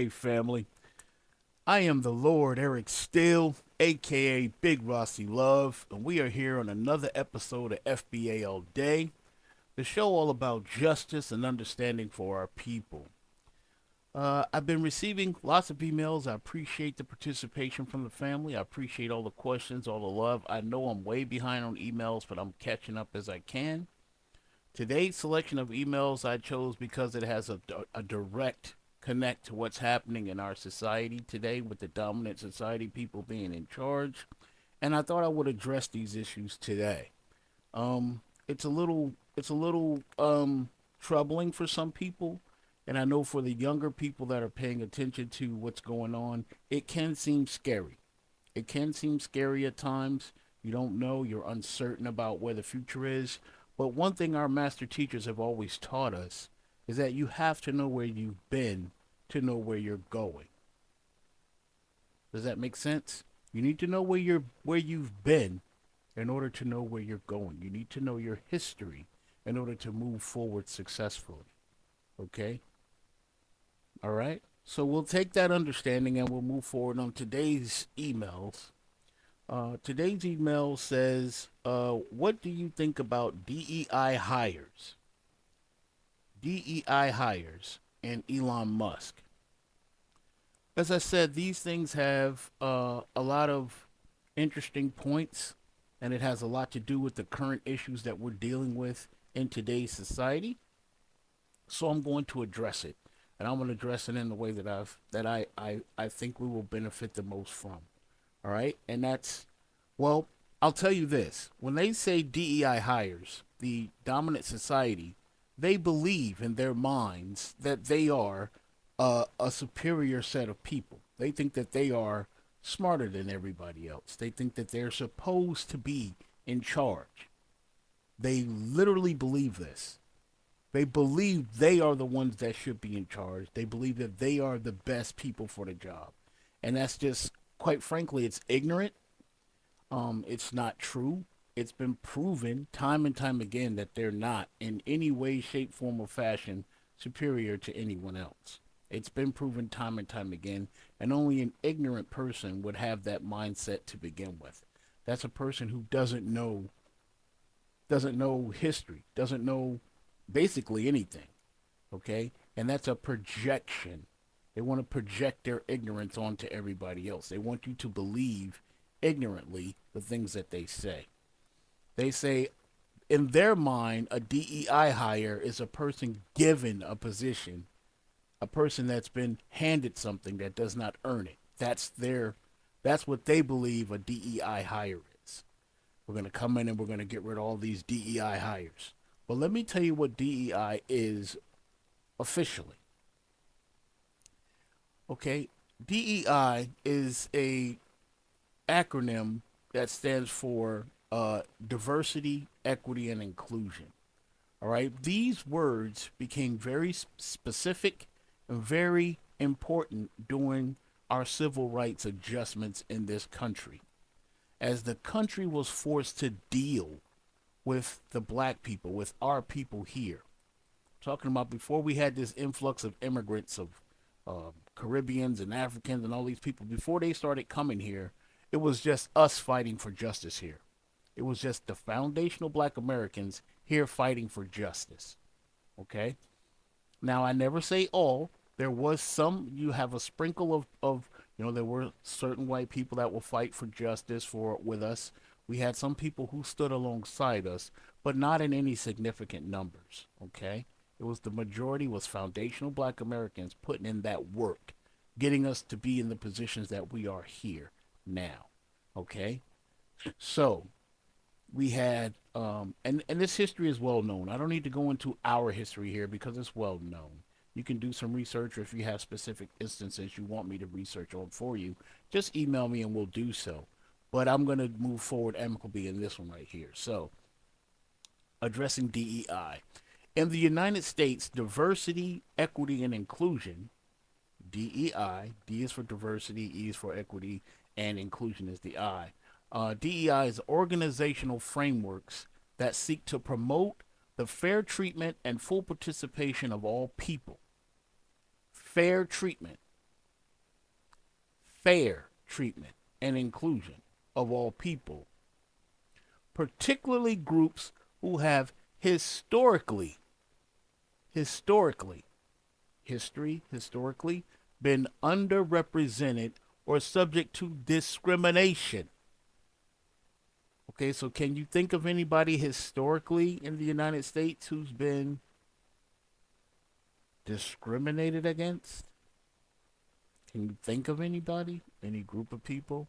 Okay, family. I am the Lord Eric Steele, aka Big Rossi Love, and we are here on another episode of FBA All Day, the show all about justice and understanding for our people. I've been receiving lots of emails. I appreciate the participation from the family. I appreciate all the questions, all the love. I know I'm way behind on emails, but I'm catching up as I can. Today's selection of emails I chose because it has a direct connect to what's happening in our society today with the dominant society people being in charge. And I thought I would address these issues today. It's a little troubling for some people, and I know for the younger people that are paying attention to what's going on, it can seem scary. It can seem scary at times. You don't know, you're uncertain about where the future is. But one thing our master teachers have always taught us is that you have to know where you've been to know where you're going. Does that make sense? You need to know where you've been in order to know where you're going. You need to know your history in order to move forward successfully. Okay? All right? So we'll take that understanding and we'll move forward on today's emails. Today's email says, what do you think about DEI hires? DEI hires and Elon Musk. As I said, these things have a lot of interesting points, and it has a lot to do with the current issues that we're dealing with in today's society. So I'm going to address it, and I'm going to address it in the way that I think we will benefit the most from. All right, and that's, well, I'll tell you this: when they say DEI hires, the dominant society, they believe in their minds that they are a superior set of people. They think that they are smarter than everybody else. They think that they're supposed to be in charge. They literally believe this. They believe they are the ones that should be in charge. They believe that they are the best people for the job. And that's just, quite frankly, it's ignorant. It's not true. It's been proven time and time again that they're not in any way, shape, form, or fashion superior to anyone else. It's been proven time and time again, and only an ignorant person would have that mindset to begin with. That's a person who doesn't know history, doesn't know basically anything. Okay? And that's a projection. They want to project their ignorance onto everybody else. They want you to believe ignorantly the things that they say. They say in their mind, a DEI hire is a person given a position, a person that's been handed something that does not earn it. That's what they believe a DEI hire is. We're going to come in and we're going to get rid of all these DEI hires. But let me tell you what DEI is officially. Okay? DEI is a acronym that stands for diversity, equity, and inclusion. All right? These words became very specific and very important during our civil rights adjustments in this country. As the country was forced to deal with the black people, with our people here. Talking about before we had this influx of immigrants, of Caribbeans and Africans and all these people, before they started coming here, it was just us fighting for justice here. It was just the foundational black Americans here fighting for justice. Okay? Now, I never say all. There was some, you have a sprinkle of there were certain white people that will fight for justice with us. We had some people who stood alongside us, but not in any significant numbers. Okay? It was the majority was foundational black Americans putting in that work, getting us to be in the positions that we are here now. Okay? So, we had and this history is well known. I don't need to go into our history here because it's well known. You can do some research, or if you have specific instances you want me to research on for you, just email me and we'll do so. But I'm going to move forward amicably in this one right here. So, addressing DEI. In the United States, diversity, equity, and inclusion, DEI, D is for diversity, E is for equity, and inclusion is the I. DEI is organizational frameworks that seek to promote the fair treatment and full participation of all people. Fair treatment. fair treatment and inclusion of all people, particularly groups who have historically, historically been underrepresented or subject to discrimination. Okay, so can you think of anybody historically in the United States who's been discriminated against? Can you think of anybody? Any group of people?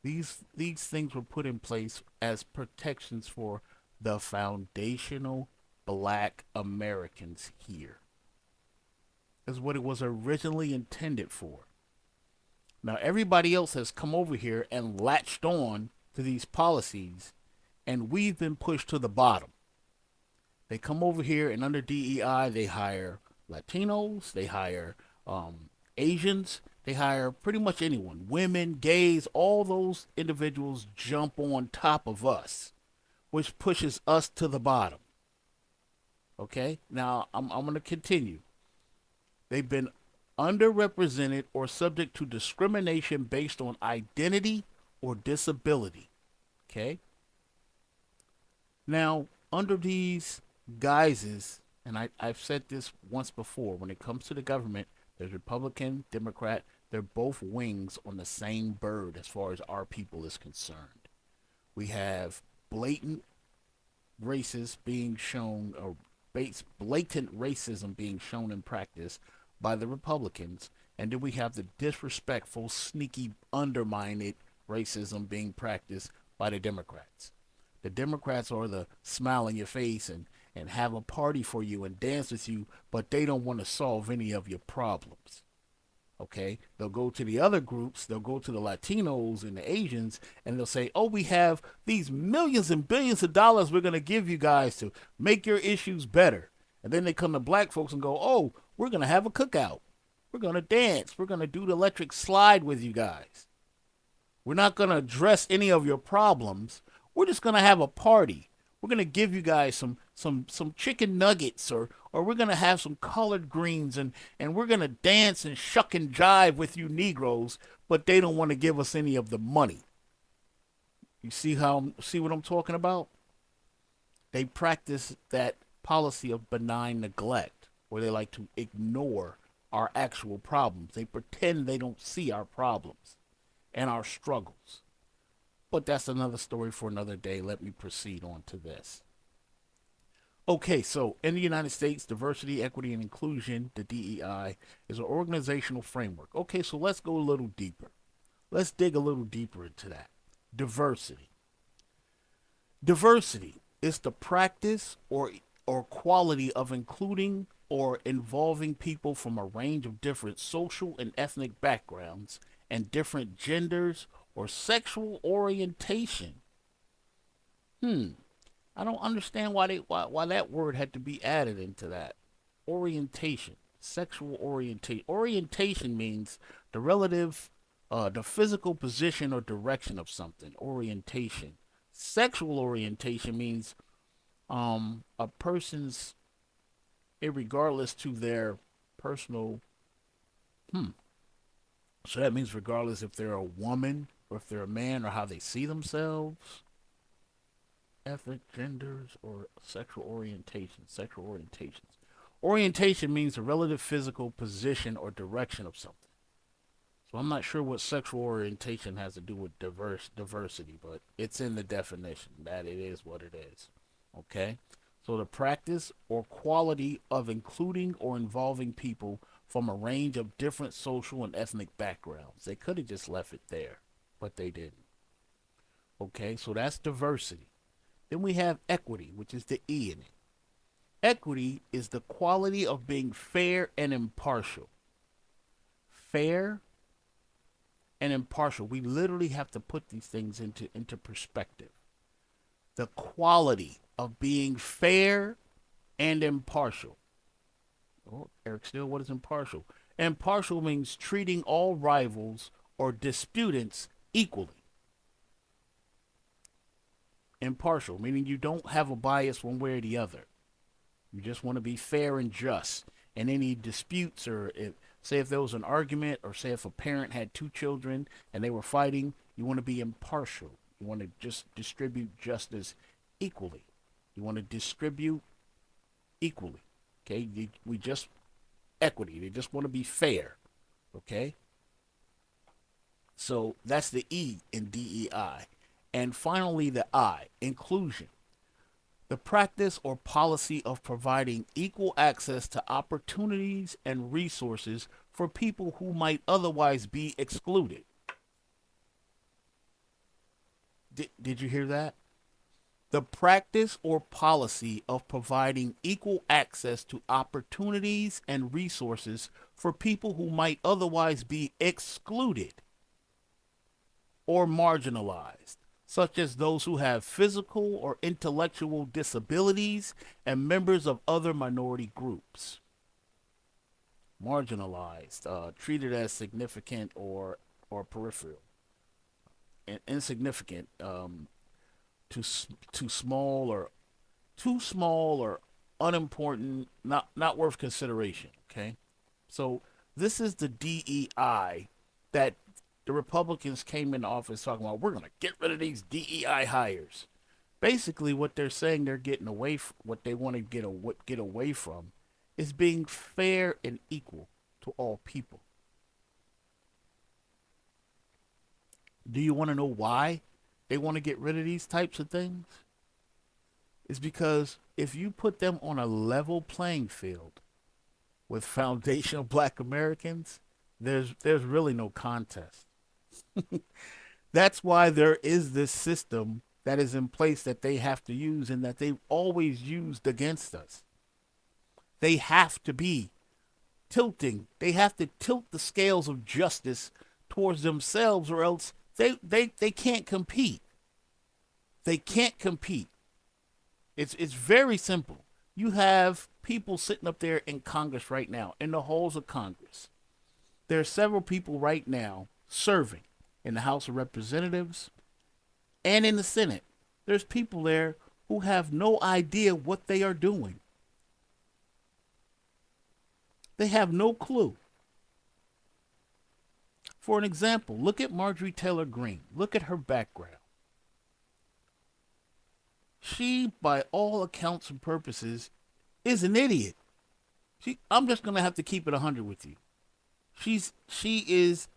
These things were put in place as protections for the foundational black Americans here. Is what it was originally intended for. Now everybody else has come over here and latched on to these policies, and we've been pushed to the bottom. They come over here, and under DEI, they hire Latinos, they hire Asians, they hire pretty much anyone, women, gays, all those individuals jump on top of us, which pushes us to the bottom. Okay, now I'm going to continue. They've been underrepresented or subject to discrimination based on identity or disability. Okay? Now, under these guises, and I've said this once before, when it comes to the government, there's Republican, Democrat, they're both wings on the same bird as far as our people is concerned. We have blatant races being shown, or blatant racism being shown in practice by the Republicans, and then we have the disrespectful, sneaky, undermined racism being practiced by the Democrats. The Democrats are the smile in your face and have a party for you and dance with you, but they don't want to solve any of your problems. Okay? They'll go to the other groups, they'll go to the Latinos and the Asians, and they'll say, oh, we have these millions and billions of dollars we're going to give you guys to make your issues better. And then they come to black folks and go, oh, we're going to have a cookout. We're going to dance. We're going to do the electric slide with you guys. We're not going to address any of your problems. We're just going to have a party. We're going to give you guys some chicken nuggets, or we're going to have some collard greens, and we're going to dance and shuck and jive with you Negroes, but they don't want to give us any of the money. You see what I'm talking about? They practice that policy of benign neglect, where they like to ignore our actual problems. They pretend they don't see our problems and our struggles. But that's another story for another day. Let me proceed on to this. Okay, so in the United States, diversity, equity, and inclusion, the DEI, is an organizational framework. Okay, so let's go a little deeper. Let's dig a little deeper into that. Diversity. Diversity is the practice or quality of including or involving people from a range of different social and ethnic backgrounds and different genders or sexual orientation. I don't understand why that word had to be added into that. Orientation, sexual orientation. Orientation means the relative, the physical position or direction of something. Orientation. Sexual orientation means a person's, regardless to their personal. So that means regardless if they're a woman or if they're a man or how they see themselves. Ethnic, genders, or sexual orientation. Sexual orientations. Orientation means a relative physical position or direction of something. So I'm not sure what sexual orientation has to do with diversity, but it's in the definition that it is what it is. Okay? So the practice or quality of including or involving people from a range of different social and ethnic backgrounds. They could have just left it there, but they didn't. Okay, so that's diversity. Then we have equity, which is the E in it. Equity is the quality of being fair and impartial. Fair and impartial. We literally have to put these things into perspective. The quality of being fair and impartial. Oh, Eric Steele, what is impartial? Impartial means treating all rivals or disputants equally. Impartial, meaning you don't have a bias one way or the other. You just want to be fair and just. And any disputes or Say if there was an argument, or say if a parent had two children and they were fighting, you want to be impartial. You want to just distribute justice equally. You want to distribute equally. Okay, we just equity. They just want to be fair. Okay, so that's the E in DEI. And finally, the I, inclusion. The practice or policy of providing equal access to opportunities and resources for people who might otherwise be excluded. Did you hear that? The practice or policy of providing equal access to opportunities and resources for people who might otherwise be excluded or marginalized, such as those who have physical or intellectual disabilities and members of other minority groups. Marginalized, treated as significant or peripheral, insignificant, too small or unimportant, not worth consideration. Okay, so this is the DEI that the Republicans came into office talking about. We're going to get rid of these DEI hires. Basically, what they're saying they're getting away from, what they want to get away from, is being fair and equal to all people. Do you want to know why they want to get rid of these types of things? It's because if you put them on a level playing field with foundational black Americans, there's really no contest. That's why there is this system that is in place that they have to use and that they've always used against us. They have to be tilting. They have to tilt the scales of justice towards themselves, or else they can't compete. They can't compete. It's very simple. You have people sitting up there in Congress right now, in the halls of Congress. There are several people right now serving in the House of Representatives and in the Senate. There's people there who have no idea what they are doing. They have no clue. For an example, look at Marjorie Taylor Greene. Look at her background. She, by all accounts and purposes, is an idiot. I'm just going to have to keep it 100 with you. She is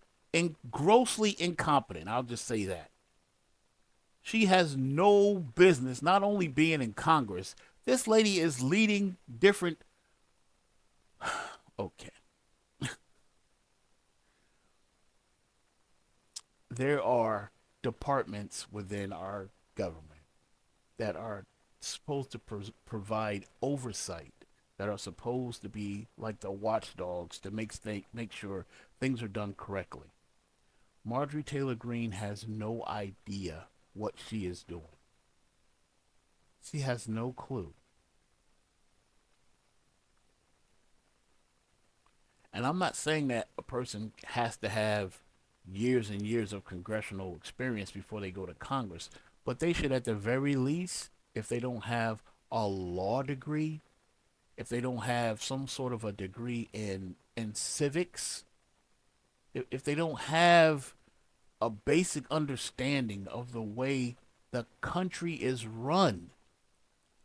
grossly incompetent. I'll just say that. She has no business not only being in Congress. This lady is leading different. Okay. There are departments within our government that are supposed to provide oversight, that are supposed to be like the watchdogs to make sure things are done correctly. Marjorie Taylor Greene has no idea what she is doing. She has no clue. And I'm not saying that a person has to have years and years of congressional experience before they go to Congress, but they should, at the very least, if they don't have a law degree, if they don't have some sort of a degree in civics, if they don't have a basic understanding of the way the country is run,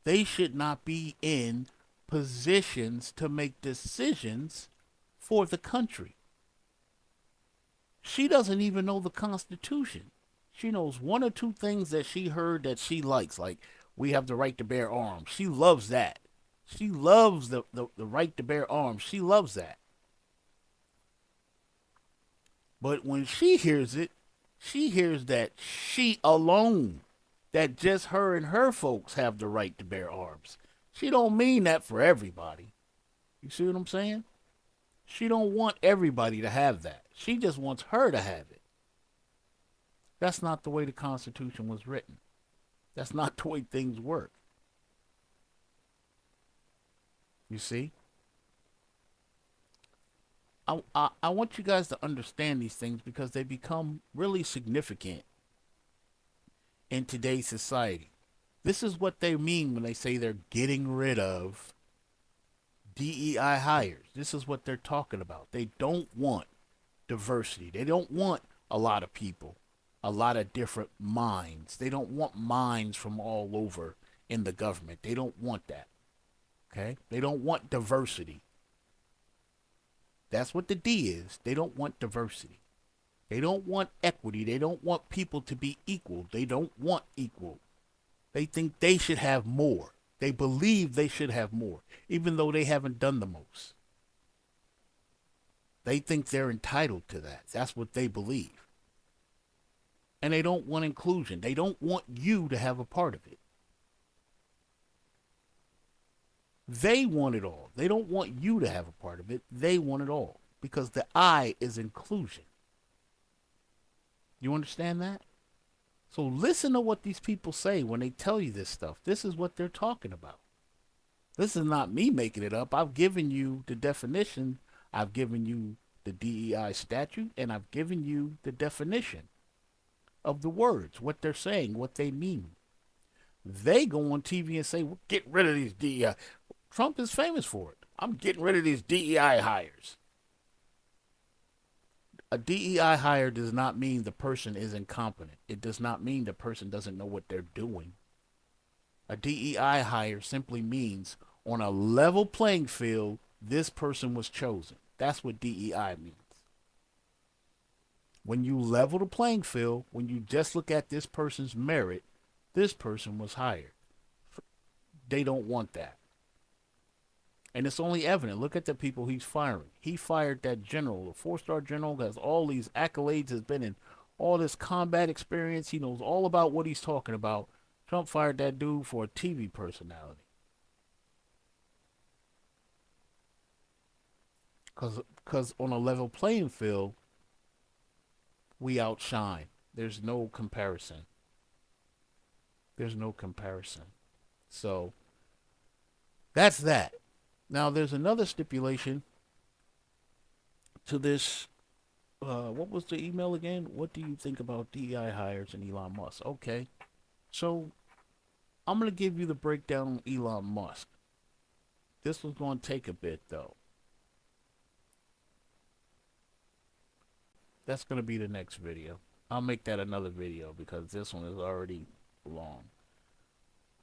they should not be in positions to make decisions for the country. She doesn't even know the Constitution. She knows one or two things that she heard that she likes, like we have the right to bear arms. She loves that. She loves the right to bear arms. She loves that. But when she hears it, she hears that she alone, that just her and her folks have the right to bear arms. She don't mean that for everybody. You see what I'm saying? She don't want everybody to have that. She just wants her to have it. That's not the way the Constitution was written. That's not the way things work. You see? I want you guys to understand these things because they become really significant in today's society. This is what they mean when they say they're getting rid of DEI hires. This is what they're talking about. They don't want diversity. They don't want a lot of people, a lot of different minds. They don't want minds from all over in the government. They don't want that. Okay? They don't want diversity. That's what the D is. They don't want diversity. They don't want equity. They don't want people to be equal. They don't want equal. They think they should have more. They believe they should have more, even though they haven't done the most. They think they're entitled to that. That's what they believe. And they don't want inclusion. They don't want you to have a part of it. They want it all. They don't want you to have a part of it. They want it all. Because the I is inclusion. You understand that? So listen to what these people say when they tell you this stuff. This is what they're talking about. This is not me making it up. I've given you the definition. I've given you the DEI statute, and I've given you the definition of the words, what they're saying, what they mean. They go on TV and say, well, get rid of these DEI. Trump is famous for it. I'm getting rid of these DEI hires. A DEI hire does not mean the person is incompetent. It does not mean the person doesn't know what they're doing. A DEI hire simply means on a level playing field, this person was chosen. That's what DEI means. When you level the playing field, when you just look at this person's merit, this person was hired. They don't want that. And it's only evident. Look at the people he's firing. He fired that general, a 4-star general that has all these accolades, has been in all this combat experience. He knows all about what he's talking about. Trump fired that dude for a TV personality. Because on a level playing field, we outshine. There's no comparison. There's no comparison. So, that's that. Now, there's another stipulation to this. What was the email again? What do you think about DEI hires and Elon Musk? Okay. So, I'm going to give you the breakdown on Elon Musk. This was going to take a bit, though. That's going to be the next video. I'll make that another video because this one is already long.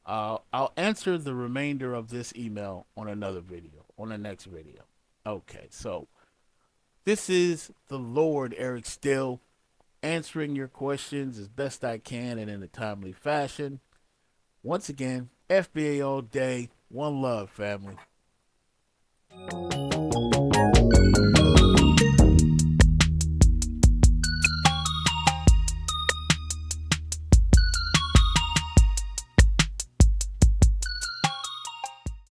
I'll answer the remainder of this email on another video, on the next video. Okay, so this is the Lord Eric Steele answering your questions as best I can and in a timely fashion. Once again, FBA all day. One love, family.